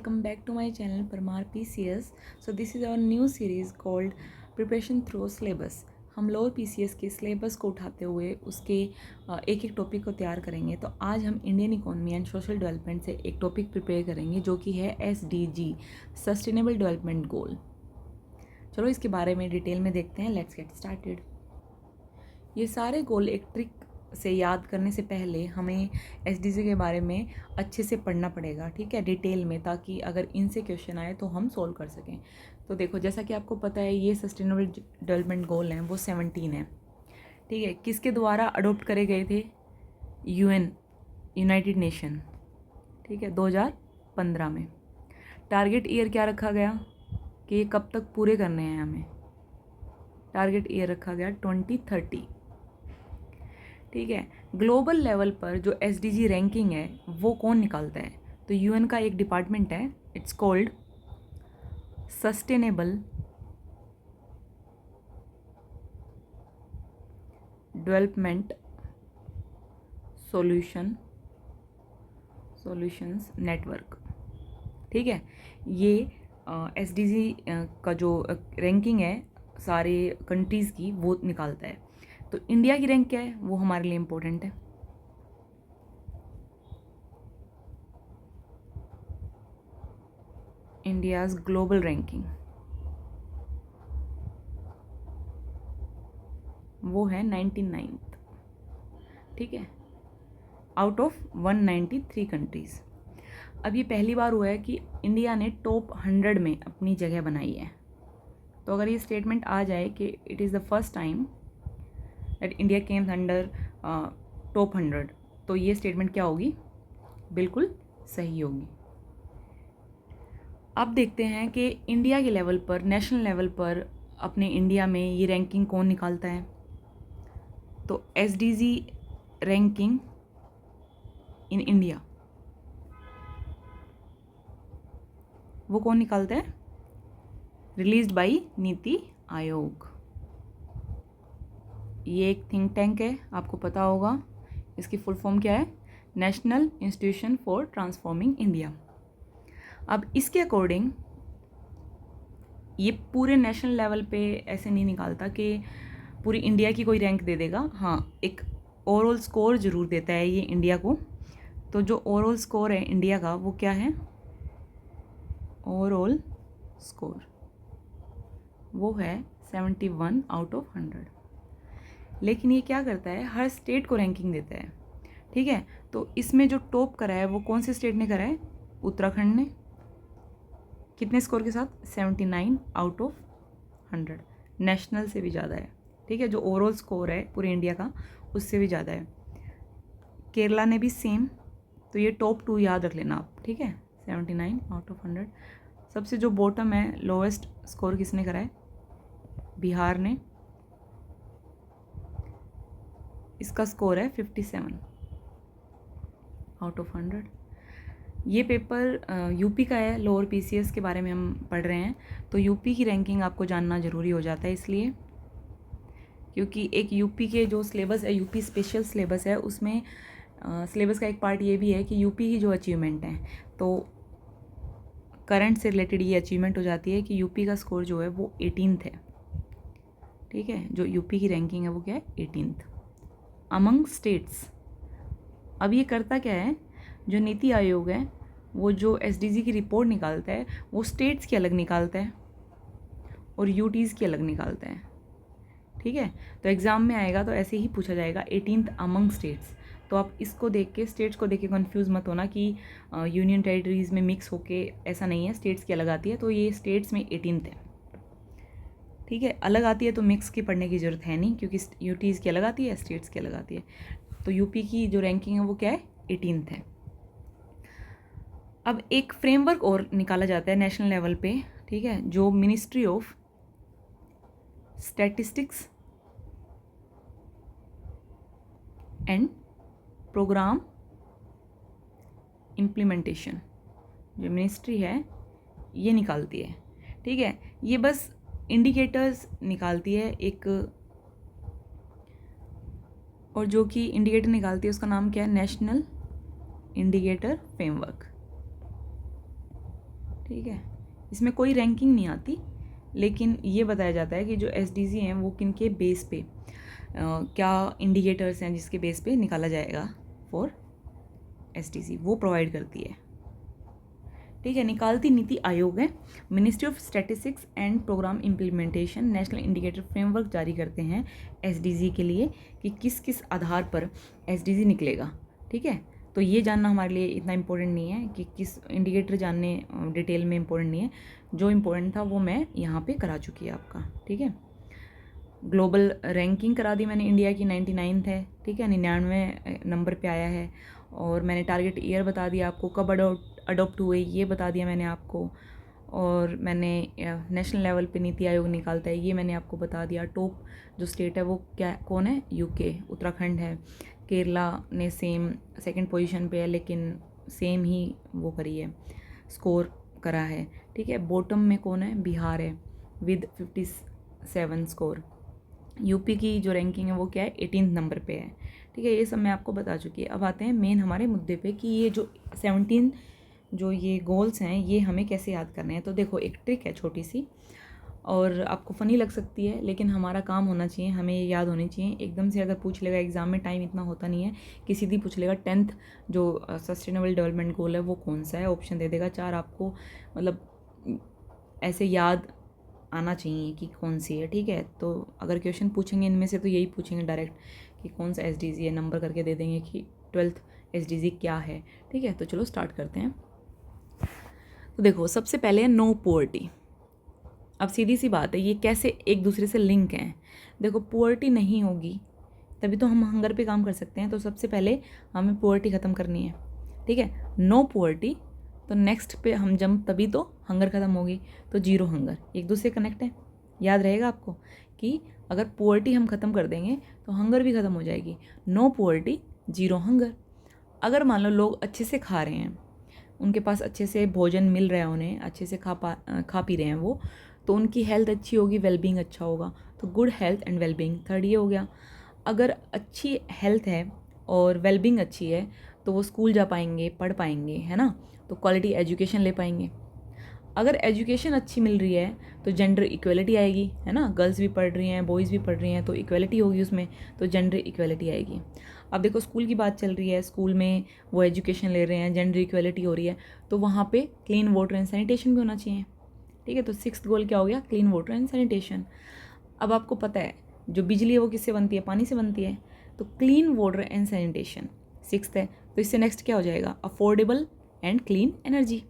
Welcome back to my channel Parmar PCS. So this is our new series called Preparation Through Syllabus. हम lower PCS के syllabus को उठाते हुए उसके एक एक टॉपिक को तैयार करेंगे। तो आज हम Indian economy and social development से एक टॉपिक प्रिपेयर करेंगे जो कि है SDG सस्टेनेबल डेवलपमेंट गोल। चलो इसके बारे में डिटेल में देखते हैं। Let's get started. ये सारे गोल एक ट्रिक से याद करने से पहले हमें SDG के बारे में अच्छे से पढ़ना पड़ेगा, ठीक है, डिटेल में, ताकि अगर इनसे क्वेश्चन आए तो हम सोल्व कर सकें। तो देखो, जैसा कि आपको पता है ये सस्टेनेबल डेवलपमेंट गोल हैं वो 17 है, ठीक है। किसके द्वारा अडोप्ट करे गए थे? UN, यूनाइटेड नेशन, ठीक है, 2015 में। टारगेट ईयर क्या रखा गया कि ये कब तक पूरे करने हैं हमें? टारगेट ईयर रखा गया 2030, ठीक है। ग्लोबल लेवल पर जो SDG रैंकिंग है वो कौन निकालता है? तो UN का एक डिपार्टमेंट है, it's called sustainable development solutions network, ठीक है। ये SDG का जो रैंकिंग है सारे कंट्रीज़ की वो निकालता है। तो इंडिया की रैंक क्या है वो हमारे लिए इम्पोर्टेंट है। इंडियाज़ ग्लोबल रैंकिंग वो है 99th, ठीक है, आउट ऑफ 193 कंट्रीज़। अब ये पहली बार हुआ है कि इंडिया ने टॉप 100 में अपनी जगह बनाई है। तो अगर ये स्टेटमेंट आ जाए कि it is the first time that India Kemps under top 100, तो ये स्टेटमेंट क्या होगी? बिल्कुल सही होगी। अब देखते हैं कि इंडिया के लेवल पर, नेशनल लेवल पर अपने इंडिया में ये रैंकिंग कौन निकालता है? तो SDG रैंकिंग इन इंडिया वो कौन निकालता है? Released by NITI Aayog. ये एक थिंक टैंक है, आपको पता होगा। इसकी फुल फॉर्म क्या है? National institution for transforming India. अब इसके अकॉर्डिंग ये पूरे नेशनल लेवल पे ऐसे नहीं निकालता कि पूरी इंडिया की कोई रैंक दे देगा। हाँ, एक ओवरऑल स्कोर ज़रूर देता है ये इंडिया को। तो जो ओवरऑल स्कोर है इंडिया का वो क्या है? ओवरऑल स्कोर वो है 71 आउट ऑफ 100। लेकिन ये क्या करता है? हर स्टेट को रैंकिंग देता है, ठीक है। तो इसमें जो टॉप करा है वो कौन से स्टेट ने करा है? उत्तराखंड ने। कितने स्कोर के साथ? 79 आउट ऑफ 100। नेशनल से भी ज़्यादा है, ठीक है। जो ओवरऑल स्कोर है पूरे इंडिया का उससे भी ज़्यादा है। केरला ने भी सेम। तो ये टॉप 2 याद रख लेना आप, ठीक है। 79 आउट ऑफ 100। सबसे जो बॉटम है, लोवेस्ट स्कोर किसने करा है? बिहार ने। इसका स्कोर है 57 आउट ऑफ 100। ये पेपर यूपी का है, लोअर PCS के बारे में हम पढ़ रहे हैं। तो यूपी की रैंकिंग आपको जानना ज़रूरी हो जाता है, इसलिए क्योंकि एक यूपी के जो सिलेबस है, यूपी स्पेशल सिलेबस है, उसमें सिलेबस का एक पार्ट ये भी है कि यूपी की जो अचीवमेंट है, तो करंट से रिलेटेड ये अचीवमेंट हो जाती है कि यूपी का स्कोर जो है वो 18th है, ठीक है। जो यूपी की रैंकिंग है वो क्या है? 18th among states. अब ये करता क्या है? जो नीति आयोग है वो जो SDG की रिपोर्ट निकालता है वो स्टेट्स की अलग निकालता है और UTs की अलग निकालता है, ठीक है। तो एग्ज़ाम में आएगा तो ऐसे ही पूछा जाएगा 18th अमंग स्टेट्स। तो आप इसको देख के, स्टेट्स को देख के कन्फ्यूज़ मत होना कि यूनियन टेरिटरीज़ में मिक्स होके, ऐसा नहीं है। स्टेट्स की अलग आती है, तो ये स्टेट्स में 18th है, ठीक है। अलग आती है तो मिक्स की पढ़ने की ज़रूरत है नहीं, क्योंकि UTs की अलग आती है, स्टेट्स की अलग आती है। तो यूपी की जो रैंकिंग है वो क्या है? 18th है। अब एक फ्रेमवर्क और निकाला जाता है नेशनल लेवल पे, ठीक है, जो ministry of statistics and programme implementation, जो मिनिस्ट्री है ये निकालती है, ठीक है। ये बस इंडिकेटर्स निकालती है एक, और जो कि इंडिकेटर निकालती है उसका नाम क्या है? नेशनल इंडिकेटर फ्रेमवर्क, ठीक है, इसमें कोई रैंकिंग नहीं आती, लेकिन ये बताया जाता है कि जो SDG हैं वो किन के बेस पे क्या इंडिकेटर्स हैं जिसके बेस पे निकाला जाएगा फॉर SDG, वो प्रोवाइड करती है। ठीक है, निकालती नीति आयोग है। Ministry of statistics and programme implementation national indicator framework जारी करते हैं SDG के लिए कि किस किस आधार पर SDG निकलेगा। ठीक है, तो ये जानना हमारे लिए इतना इम्पोर्टेंट नहीं है कि किस इंडिकेटर जानने डिटेल में इम्पोर्टेंट नहीं है, जो इम्पोर्टेंट था वो मैं यहाँ पे करा चुकी है आपका। ठीक है, ग्लोबल रैंकिंग करा दी मैंने, इंडिया की 99 है। ठीक है, 99वें नंबर पे आया है। और मैंने टारगेट ईयर बता दिया आपको, कब अडोप्ट हुए ये बता दिया मैंने आपको। और मैंने नेशनल लेवल पे नीति आयोग निकालता है ये मैंने आपको बता दिया। टॉप जो स्टेट है वो क्या कौन है, UK, उत्तराखंड है। केरला ने सेम सेकंड पोजीशन पे है, लेकिन सेम ही वो करी है, स्कोर करा है। ठीक है, बॉटम में कौन है, बिहार है विद 57 स्कोर। यूपी की जो रैंकिंग है वो क्या है, 18 नंबर पे है। ठीक है, ये सब मैं आपको बता चुकी है। अब आते हैं मेन हमारे मुद्दे पे कि ये जो 17 जो ये गोल्स हैं ये हमें कैसे याद करने हैं। तो देखो, एक ट्रिक है छोटी सी, और आपको फ़नी लग सकती है, लेकिन हमारा काम होना चाहिए, हमें ये याद होनी चाहिए। एकदम से अगर पूछ लेगा एग्ज़ाम में, टाइम इतना होता नहीं है कि सीधी पूछ लेगा 10th जो सस्टेनेबल डेवलपमेंट गोल है वो कौन सा है, ऑप्शन दे देगा 4 आपको, मतलब ऐसे याद आना चाहिए कि कौन सी है। ठीक है, तो अगर क्वेश्चन पूछेंगे इनमें से तो यही पूछेंगे डायरेक्ट कि कौन सा SDG है, नंबर करके दे देंगे कि 12th SDG क्या है। ठीक है, तो चलो स्टार्ट करते हैं। तो देखो, सबसे पहले है नो पोवर्टी। अब सीधी सी बात है, ये कैसे एक दूसरे से लिंक हैं। देखो, पोवर्टी नहीं होगी तभी तो हम हंगर पे काम कर सकते हैं। तो सबसे पहले हमें पोवर्टी ख़त्म करनी है। ठीक है, नो पोवर्टी, तो नेक्स्ट पे हम जंप तभी तो हंगर ख़त्म होगी, तो जीरो हंगर, एक दूसरे कनेक्ट है। याद रहेगा आपको कि अगर पोवर्टी हम ख़त्म कर देंगे तो हंगर भी ख़त्म हो जाएगी। No poverty, zero hunger. अगर मान लो लोग अच्छे से खा रहे हैं, उनके पास अच्छे से भोजन मिल रहा है, उन्हें अच्छे से खा पी रहे हैं वो, तो उनकी हेल्थ अच्छी होगी, वेलबींग अच्छा होगा। तो good health and wellbeing, third ये हो गया। अगर अच्छी हेल्थ है और वेलबींग अच्छी है तो वो स्कूल जा पाएंगे, पढ़ पाएंगे, है ना, तो क्वालिटी एजुकेशन ले पाएंगे। अगर एजुकेशन अच्छी मिल रही है तो जेंडर इक्वलिटी आएगी, है ना, गर्ल्स भी पढ़ रही हैं, बॉयज़ भी पढ़ रही हैं, तो इक्वलिटी होगी उसमें, तो जेंडर इक्वलिटी आएगी। अब देखो, स्कूल की बात चल रही है, स्कूल में वो एजुकेशन ले रहे हैं, जेंडर इक्वलिटी हो रही है, तो वहाँ पे क्लीन वाटर एंड सैनिटेशन भी होना चाहिए। ठीक है, तो 6th गोल क्या हो गया, क्लीन वाटर एंड सैनिटेशन। अब आपको पता है जो बिजली है वो किससे बनती है, पानी से बनती है, तो clean water and sanitation 6th है। तो इससे नेक्स्ट क्या हो जाएगा, अफोर्डेबल एंड क्लीन एनर्जी।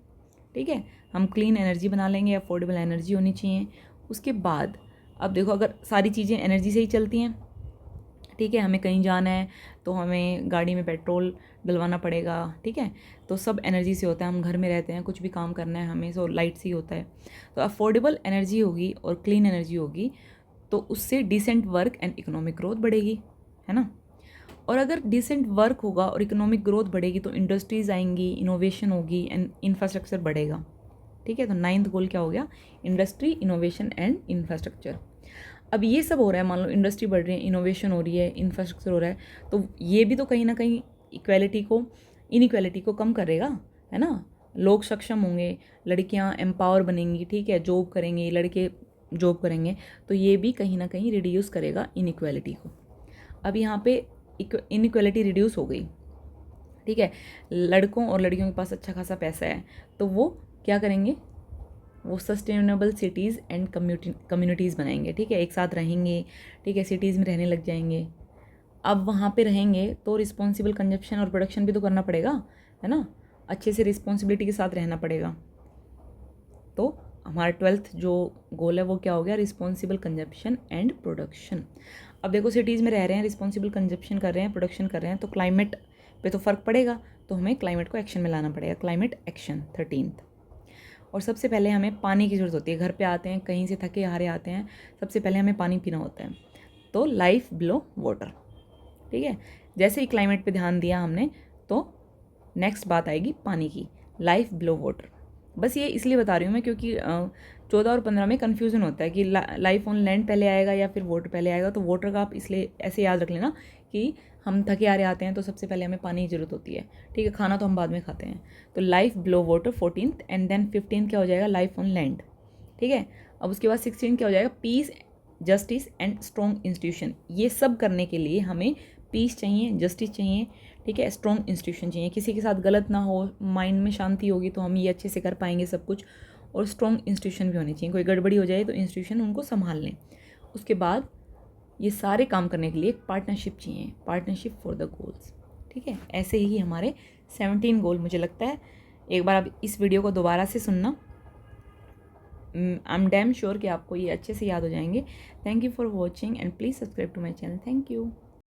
ठीक है, हम क्लीन एनर्जी बना लेंगे, अफोर्डेबल एनर्जी होनी चाहिए। उसके बाद अब देखो, अगर सारी चीज़ें एनर्जी से ही चलती हैं, ठीक है, हमें कहीं जाना है तो हमें गाड़ी में पेट्रोल डलवाना पड़ेगा। ठीक है, तो सब एनर्जी से होता है। हम घर में रहते हैं, कुछ भी काम करना है हमें, सो लाइट से ही होता है। तो अफोर्डेबल एनर्जी होगी और क्लीन एनर्जी होगी, तो उससे decent work and economic growth बढ़ेगी, है ना। और अगर डिसेंट वर्क होगा और इकोनॉमिक ग्रोथ बढ़ेगी तो इंडस्ट्रीज़ आएंगी, इनोवेशन होगी एंड इंफ्रास्ट्रक्चर बढ़ेगा। ठीक है, तो 9th गोल क्या हो गया, इंडस्ट्री, इनोवेशन एंड इंफ्रास्ट्रक्चर। अब ये सब हो रहा है, मान लो इंडस्ट्री बढ़ रही है, इनोवेशन हो रही है, इंफ्रास्ट्रक्चर हो रहा है, तो ये भी तो कहीं ना कहीं इनइक्वालिटी को कम करेगा, है ना। लोग सक्षम होंगे, लड़कियां एम्पावर बनेंगी, ठीक है, जॉब करेंगे, लड़के जॉब करेंगे, तो ये भी कहीं ना कहीं रिड्यूस करेगा इनइक्वालिटी को। अब यहाँ पे इनइक्वालिटी रिड्यूस हो गई। ठीक है, लड़कों और लड़कियों के पास अच्छा खासा पैसा है, तो वो क्या करेंगे, वो सस्टेनेबल सिटीज़ एंड कम्युनिटीज़ बनाएंगे। ठीक है, एक साथ रहेंगे, ठीक है, सिटीज़ में रहने लग जाएंगे। अब वहाँ पे रहेंगे तो रिस्पॉन्सिबल कंजप्शन और प्रोडक्शन भी तो करना पड़ेगा, है ना, अच्छे से रिस्पॉन्सिबिलिटी के साथ रहना पड़ेगा। तो हमारा 12th जो गोल है वो क्या हो गया, रिस्पॉन्सिबल कंजप्शन एंड प्रोडक्शन। अब देखो, सिटीज़ में रह रहे हैं, रिस्पॉन्सिबल कंजप्शन कर रहे हैं, प्रोडक्शन कर रहे हैं, तो क्लाइमेट पे तो फ़र्क पड़ेगा, तो हमें क्लाइमेट को एक्शन में लाना पड़ेगा, क्लाइमेट एक्शन 13th। और सबसे पहले हमें पानी की ज़रूरत होती है। घर पे आते हैं, कहीं से थके हारे आते हैं, सबसे पहले हमें पानी पीना होता है, तो लाइफ बिलो वाटर। ठीक है, जैसे ही क्लाइमेट पे ध्यान दिया हमने, तो नेक्स्ट बात आएगी पानी की, लाइफ बिलो वाटर। बस ये इसलिए बता रही हूँ मैं क्योंकि 14 और 15 में कन्फ्यूज़न होता है कि लाइफ ऑन लैंड पहले आएगा या फिर वाटर पहले आएगा। तो वाटर का आप इसलिए ऐसे याद रख लेना कि हम थके हारे आते हैं तो सबसे पहले हमें पानी की ज़रूरत होती है, ठीक है, खाना तो हम बाद में खाते हैं। तो life below water 14th, and then 15th क्या हो जाएगा, लाइफ ऑन लैंड, ठीक है। अब उसके बाद 16 क्या हो जाएगा, peace, justice and strong institution. ये सब करने के लिए हमें पीस चाहिए, जस्टिस चाहिए, ठीक है, स्ट्रॉन्ग इंस्टीट्यूशन चाहिए, किसी के साथ गलत ना हो, माइंड में शांति होगी तो हम ये अच्छे से कर पाएंगे सब कुछ, और स्ट्रॉन्ग इंस्टीट्यूशन भी होनी चाहिए, कोई गड़बड़ी हो जाए तो इंस्टीट्यूशन उनको संभाल लें। उसके बाद ये सारे काम करने के लिए एक पार्टनरशिप चाहिए, पार्टनरशिप फॉर द गोल्स, ठीक है। ऐसे ही हमारे 17 गोल मुझे लगता है। एक बार आप इस वीडियो को दोबारा से सुनना, आई एम डैम श्योर कि आपको ये अच्छे से याद हो जाएंगे। Thank you for watching and please subscribe to my channel. Thank you.